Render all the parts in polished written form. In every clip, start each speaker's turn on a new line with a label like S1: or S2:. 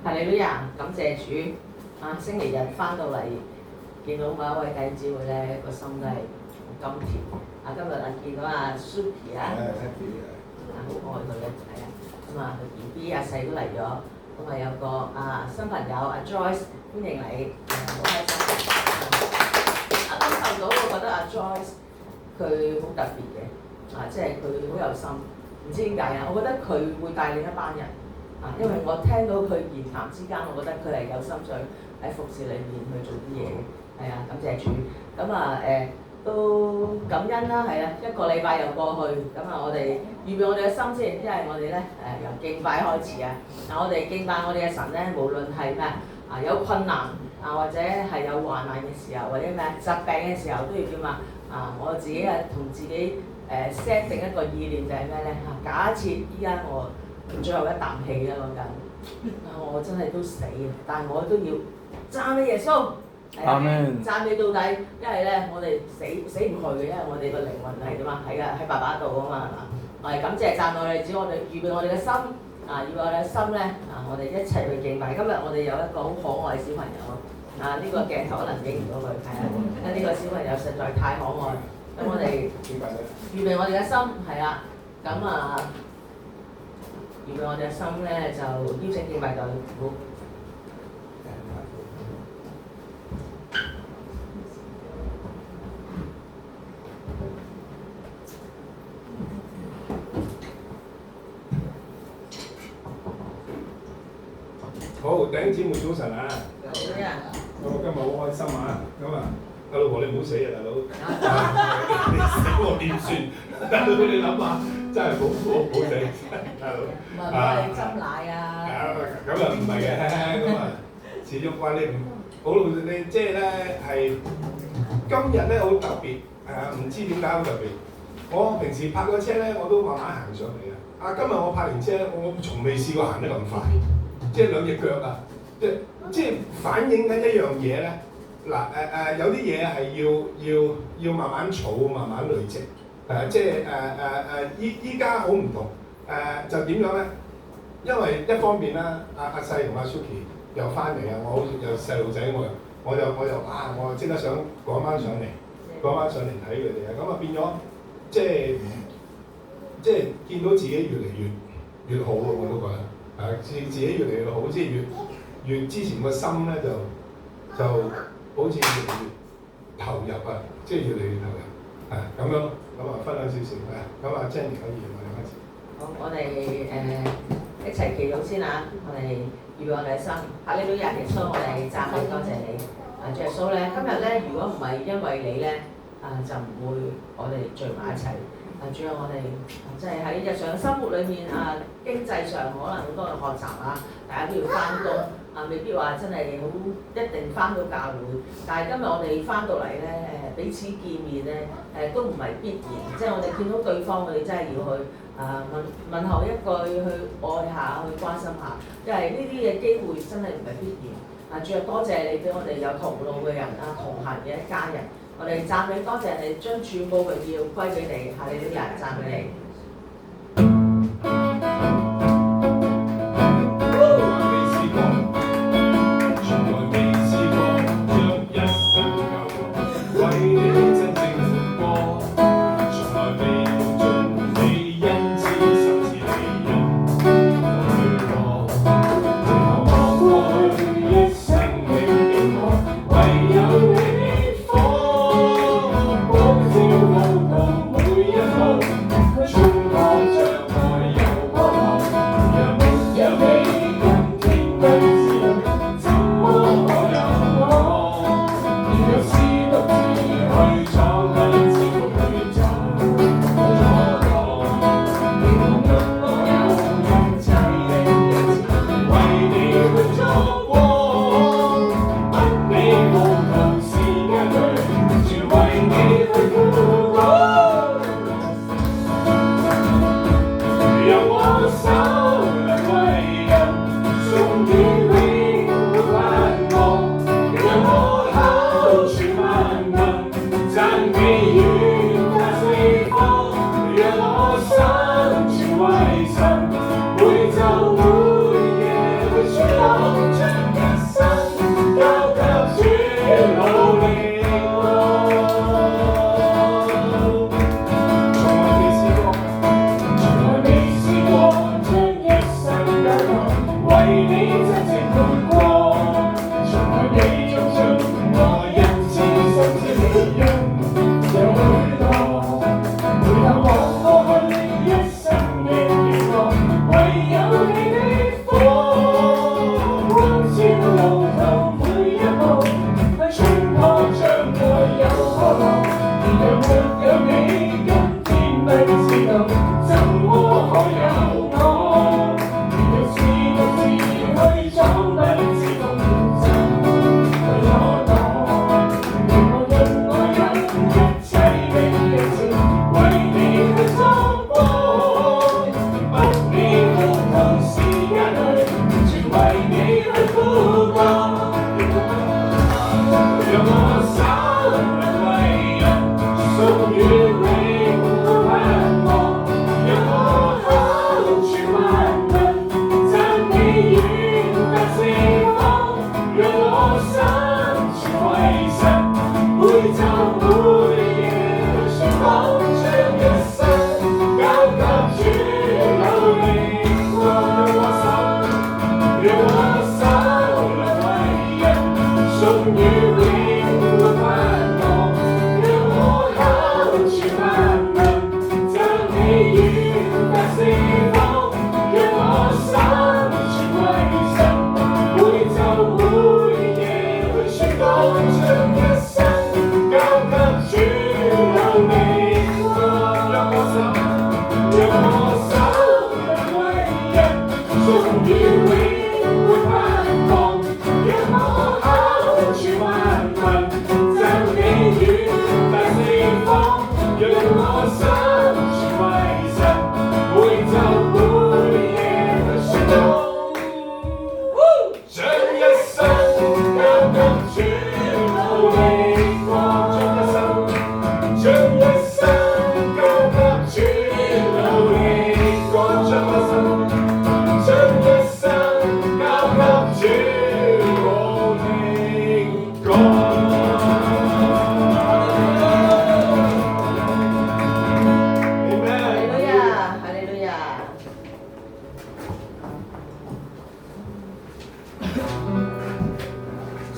S1: 哈利路亞，感謝主啊！星期日翻到嚟，見到某一位弟兄姊妹咧，個心都係好甘甜。啊，今日啊見到阿 Suki 啊，好愛佢嘅，係啊，咁啊佢 B B 阿細都嚟咗，咁啊有個新朋友阿 Joyce， 歡迎你，好開心。感受到我覺得阿 Joyce 佢好特別嘅，即係佢好有心，唔知點解啊？我覺得佢會帶領一班人。因為我聽到佢言談之間，我覺得佢係有心想喺服侍裏面去做啲嘢嘅，係啊，感謝主。咁都感恩啦，係啊，一個禮拜又過去，咁我哋預備我哋嘅心先，因為我哋咧由敬拜開始啊。我哋敬拜我哋嘅神咧，無論係咩有困難或者係有患難嘅時候，或者咩疾病嘅時候，都要點我自己同自己set 定一個意念就係咩咧假設依家我最後一啖氣啦，講緊，我真係都死嘅，但係我都要讚美耶穌，讚美到底，因為咧我哋死唔去嘅，因為我哋個靈魂係點啊？喺爸爸度啊嘛，係嘛？我哋感謝讚美我哋，只要我哋預備我哋嘅心，預備我哋嘅心咧，我哋一齊去敬拜。今日我哋有一個好可愛嘅小朋友呢個鏡頭可能影唔到佢，係啊，因為呢個小朋友實在太可愛。咁我哋預備我哋嘅心，係啦，咁預備我哋嘅心咧，就邀請敬拜隊伍。
S2: 好，弟兄姊妹早晨啊！
S1: 早晨。
S2: 我今日好開心啊！咁阿老婆你唔好死啊，大佬！你死我點算？大佬你諗下，真係好死，大佬。
S1: 唔係幫你斟奶啊！
S2: 咁又唔係嘅，咁始終話你唔好老實，你即係咧係今日咧好特別，唔知點解好特別。我平時泊個車咧，我都慢慢行上嚟啊！今日我泊完車咧，我從未試過行得咁快，即係兩隻腳啊！即係反映緊一樣嘢咧。嗱有啲嘢係要慢慢儲，慢慢累積。即係依家好唔同。就點樣咧？因為一方面啦，阿細同阿 Suki 又翻嚟啊，我好似有細路仔，我就即刻想趕翻上嚟睇佢哋啊。咁變咗即係見到自己越嚟越好啊！我都覺得自己越嚟越好，即係越之前個心咧就好似越嚟越投入啊！即係越嚟越投入咁樣咯。咁分享少少咁Jenny可以我哋開始。
S1: 好，我哋一齊祈禱先啊！我哋預備我哋嘅心，哈利路亞耶穌，我哋讚美多謝你。主耶穌咧，今日咧，如果唔係因為你咧，就唔會我哋聚埋一齊。主要我哋即係喺日常生活裏面經濟上可能好多嘅學習大家都要翻工未必話真係好一定翻到教會。但係今日我哋翻到嚟咧，彼此見面咧，都唔係必然。即係我哋見到對方，我哋真係要去問候一句，去愛下，去關心下。因為呢啲嘅機會真係唔係必然。主要多謝你俾我哋有同路嘅人同行嘅一家人。我哋讚美多謝你，將全部榮耀歸俾你，哈利路亞，讚美你。
S3: True.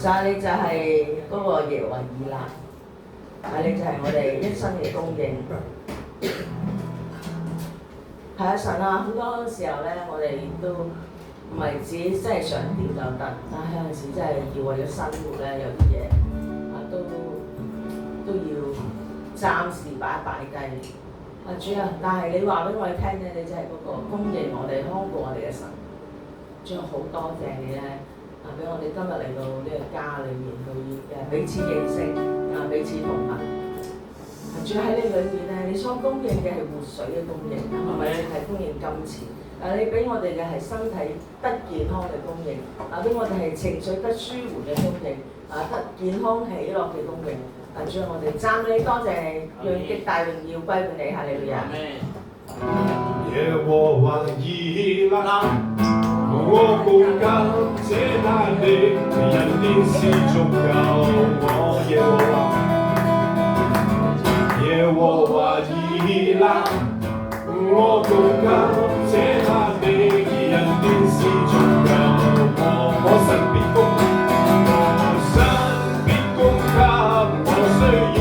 S1: 神你就係嗰個耶和華以勒，你就係我哋一生嘅供應。係啊，神啊，好多時候咧，我哋都唔係自己真係想點就得，但係有陣時真係要為咗生活咧，有啲嘢都要暫時擺一擺低。主啊，但係你話俾我哋聽咧，你就係嗰個供應我哋、看顧我哋嘅神。主啊，好多謝你咧！俾我哋今日嚟到呢個家裏面去彼此認識，彼此同行。主喺你裏面咧，你所供應嘅係活水嘅供應，係咪？係供應金錢。你俾我哋嘅係身體得健康嘅供應，俾我哋係情緒得舒緩嘅供應，得健康喜樂嘅供應。主啊，我哋讚美多謝你，讓極大榮耀歸俾你，哈利路亞。
S2: 耶和華以勒，我共感謝那力，人便是足夠。我耶和華以勒，我共感謝那力，人便是足夠。我神必供，我神必供給我需要，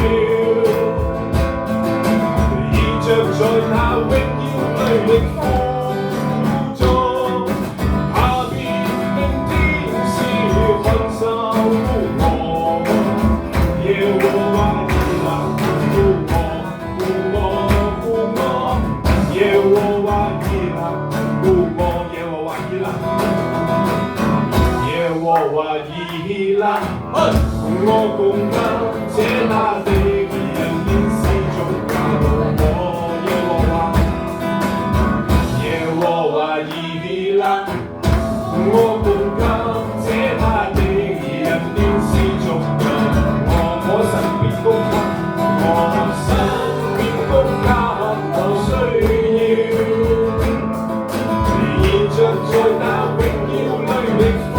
S2: 依着在那榮耀裏力負。我共感謝那地，人便是足夠。耶和華以勒，我共感謝那地，人便是足夠。我神必供給，我神必供給我需要，現着在那榮耀裏力負。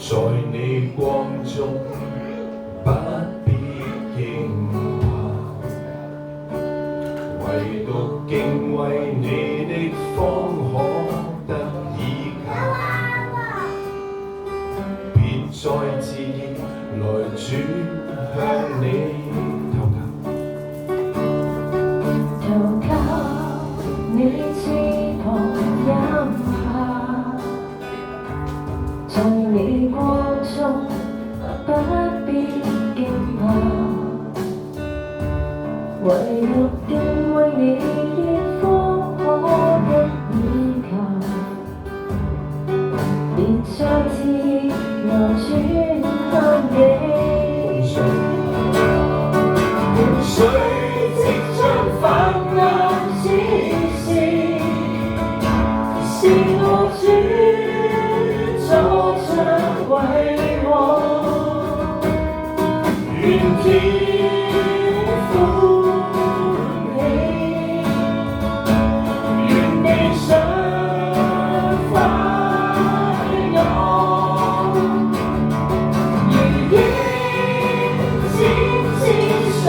S2: 在你光中不必驚怕，唯獨敬畏你的方可得依靠，別再自意來轉向你
S3: 投靠你翅膀蔭下，在你光中不必驚怕，唯獨敬畏你的方可得依靠，別再自意來轉向你。洪水即將泛濫之時，是我主坐着為王，願天歡喜，願地上快樂，如鷹展翅上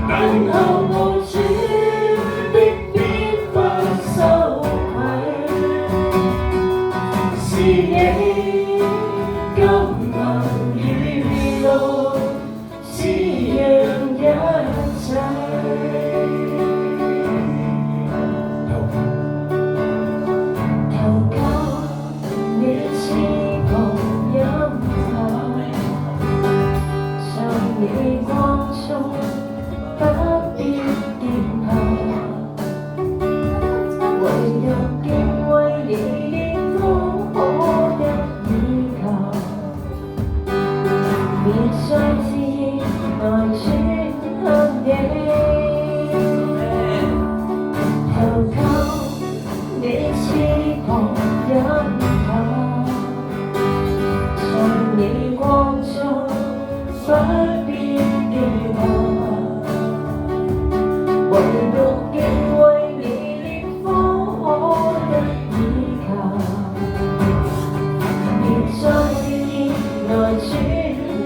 S3: 等候我主的必不羞愧，是你甘能雨露滋養一切。投靠你翅膀蔭下，在你光中不必驚怕，唯獨敬畏你的方可得依靠，別再自意來轉向你。投靠你翅膀蔭下，在你光中不必驚怕，唯獨敬畏你的方可得依靠，別再自意來轉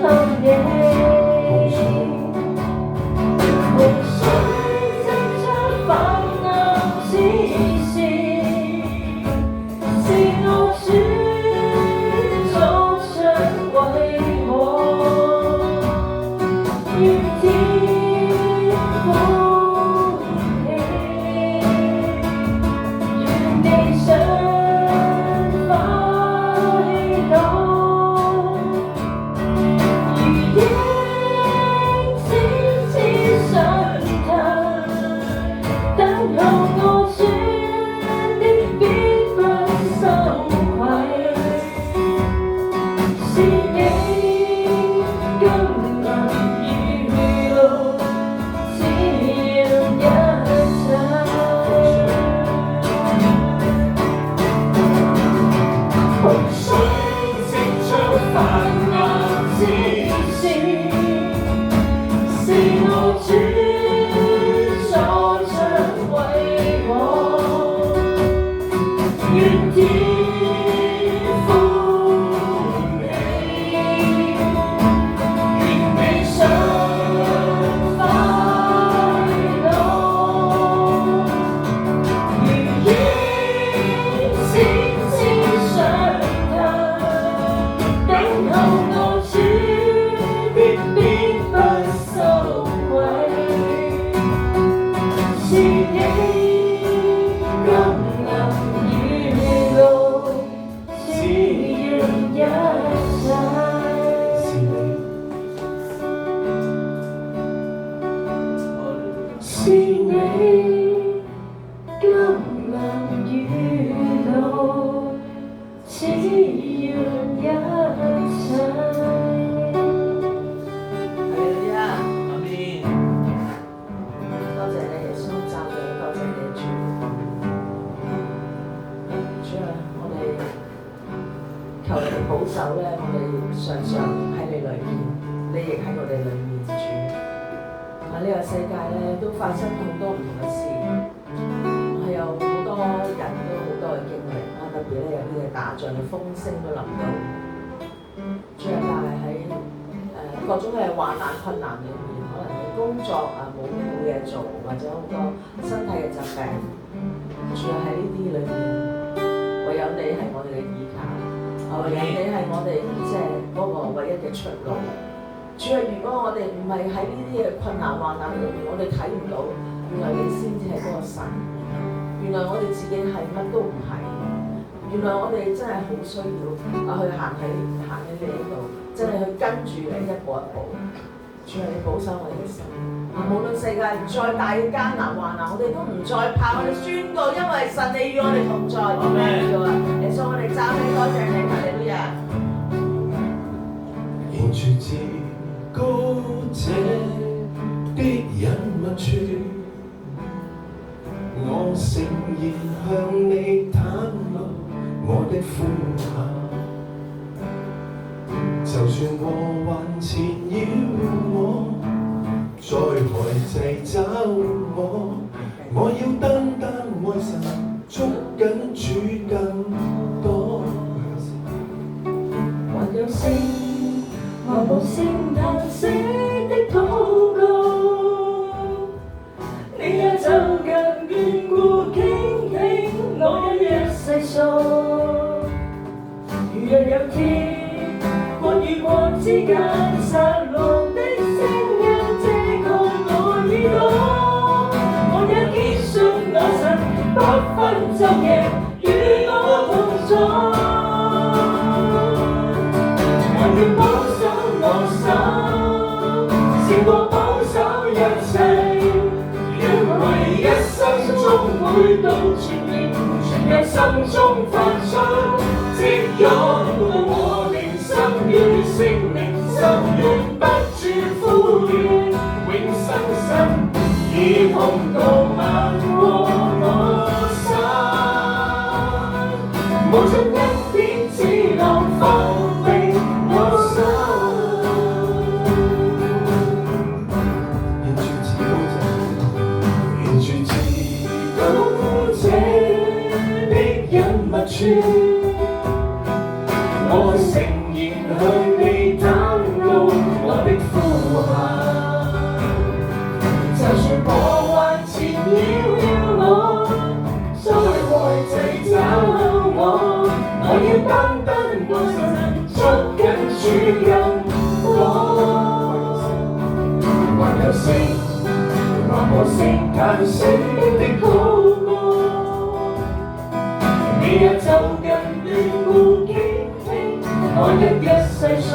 S3: 向你。洪水即將泛濫之時，是我主坐着為王，願天歡喜，願地上快樂，如鷹展翅上騰，等候我主的必不羞愧，是你甘能雨露滋養一切。洪水即將泛濫之時，是我主坐着為王，願天歡喜，願地上快樂，如鷹展翅上騰，等候我主的必不羞愧，是你甘能雨露滋養一切。是你甘能雨露滋養一切。
S1: 係啊！
S4: 阿邊
S1: 多謝你耶穌，讚美多謝你主。主啊，我哋求你保守咧，我哋常常喺你裏面，你亦喺我哋裏面主。呢個世界咧都發生好多唔同嘅事，係有好多人都好多嘅經歷啊，特別邊咧有啲嘅打仗嘅風聲都臨到，主啊，但係喺各種嘅患難困難裏面，可能你工作冇嘢做，或者好多身體嘅疾病，主啊，喺呢啲裏面，唯有你係我哋嘅依靠，唯有你係我哋即係嗰個唯一嘅出路。主啊，如果我哋唔係喺呢啲嘅困難患難裏面，我哋睇唔到，原來你先至係嗰個神。原來我哋自己係乜都唔係，原來我哋真係好需要去行喺你呢度，真係去跟住你一步一步。主啊，你保守我哋嘅心。無論世界再大嘅艱難患難，我哋都唔再怕，我哋宣告，因為神你與我哋同在。阿們。耶穌，我哋讚美多謝你，哈利路亞。
S4: 沿住至高者的隱密處，我誠然向你袒露我的呼喊。就算禍患纏繞我，災害掣肘我要單單愛神，捉緊主更多。
S3: 還有聲，還無聲嘆息的禱告，你也就近眷顧傾聽我一一細數。如若有天，國與國之間殺戮的聲音遮蓋我耳朵，我也堅信我神不分晝夜與我同在。還要保守我手，勝過保守一切，因為一生中每到全然，全由心中發出，即擁抱我靈心與聖靈，心願不住呼喚，永生神以紅道漫過我心，無盡恩典之浪浮逼我心。沿住至高者的隱密處，我誠然向你袒露我的呼喊。就算禍患纏繞我，災害掣肘我要單單愛神，捉緊主更多。還有聲，還無聲嘆息的禱告，你也就近眷顧傾聽我一一細數。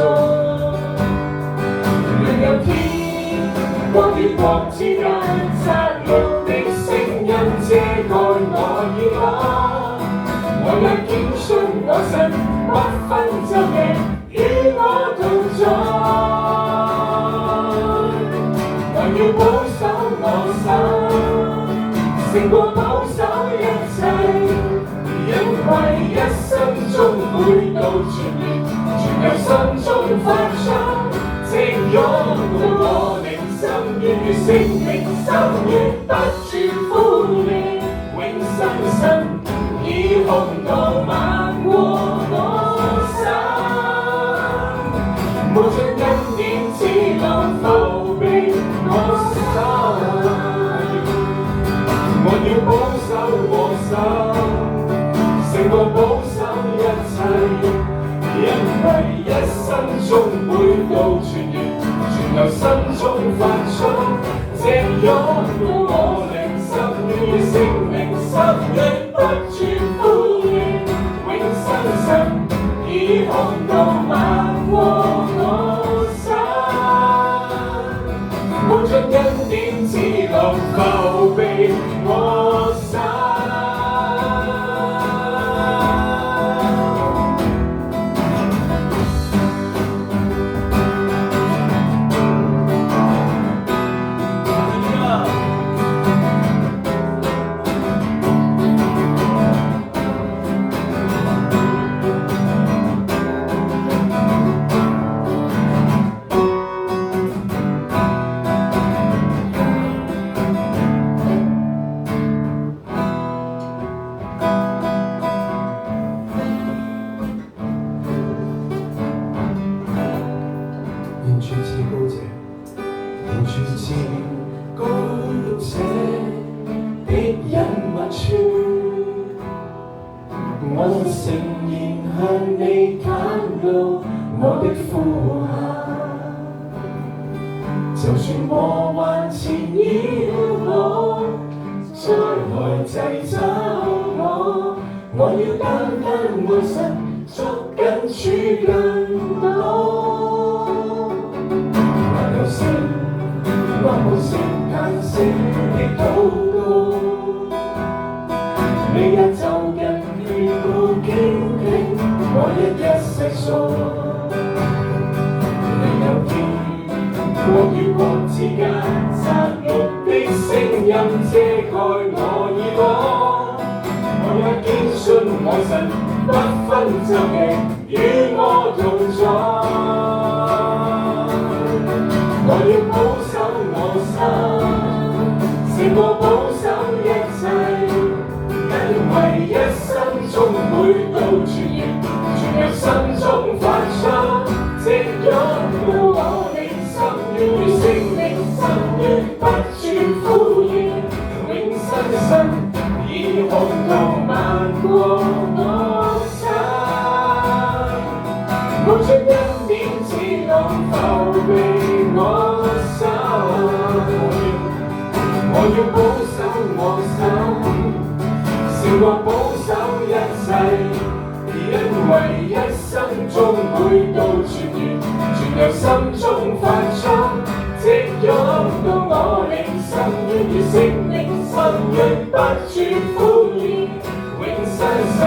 S3: 若有天，國與國之間殺戮的聲音遮蓋我耳朵，我也堅信我神不分晝夜與我同在。還要保守我手，勝過保守一切，因為一生中每到全然，全由心中發出，即擁抱我靈心與聖靈，心願不住呼喚，永生神以紅道漫過我心，無盡恩典之浪浮逼我心。我要保守我手，勝過保守一切，因為一生中每到全然，全由心中發出，即擁抱我靈心與聖靈，心願不住呼喚，永生神以紅道漫過我心，無盡恩典之浪浮逼我心。你袒露我的呼喊。就算禍患纏繞我，災害掣肘我要單單愛神，捉緊主更多。還有聲，我無聲嘆息的禱告，你也就近眷顧傾聽我一世數。你有見我與國之間殺戮的聲音遮蓋我耳朵，我也堅信我神不分晝夜與我同在。我要保守我心，勝過保守一切，因為一生中每到傳言，全由心中發出，直湧到我靈心願，如聖靈深淵不住呼籲，永生身已紅到漫過我身，無盡恩典只能浮庇我心。我要保守我心，勝過保守一切，因為一生中每到傳言，全由心中發出，直湧到我靈心願，如聖靈深淵不住呼籲，永生身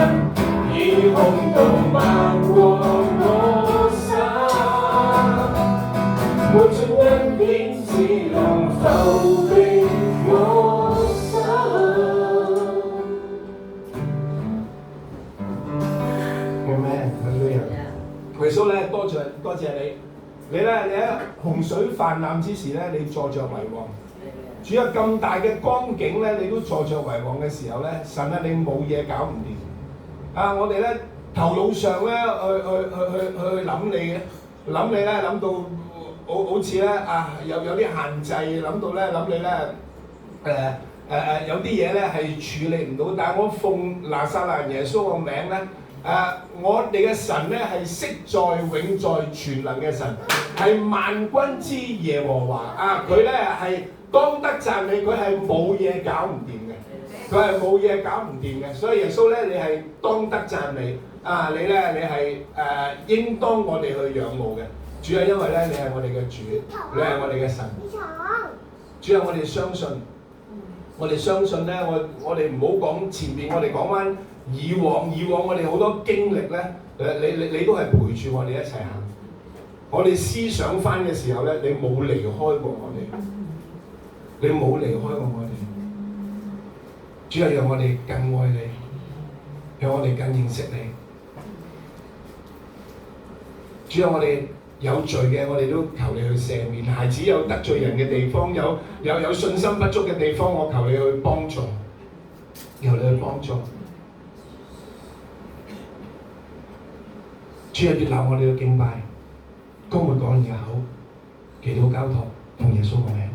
S3: 已紅到漫過我身，無盡恩典只能浮庇我心。
S2: Amen， 耶穌咧，多謝你，你喺洪水泛濫之時咧，你坐著為王。主有咁大嘅光景咧，你都坐著為王嘅時候咧，神啊，你冇嘢搞唔掂。啊，我哋咧頭腦上咧去諗你嘅，諗你咧諗到好似咧啊有啲限制，諗到咧諗你咧有啲嘢咧係處理唔到，但係我奉拿撒勒耶穌個名咧。我哋嘅神咧係昔在永在全能嘅神，係萬軍之耶和華啊！佢咧係當得讚美，佢係冇嘢搞唔掂嘅，佢係冇嘢搞唔掂嘅。所以耶穌咧，你係當得讚美啊！你係應當我哋去仰慕嘅。主啊，因為咧你係我哋嘅主，你係我哋嘅神。主啊，我哋相信咧，我哋唔好講前面，我哋講翻。以往我哋好多經歷咧，你都係陪住我哋一齊行。我哋思想翻嘅時候咧，你冇離開過我哋，你冇離開過我哋。主要讓我哋更愛你，讓我哋更認識你。主要我哋有罪嘅，我哋都求你去赦免。孩子有得罪人嘅地方，有信心不足嘅地方，我求你去幫助，求你去幫助。主啊，悅納我哋嘅敬拜，公會講嘅口，祈禱交託，奉耶穌個名。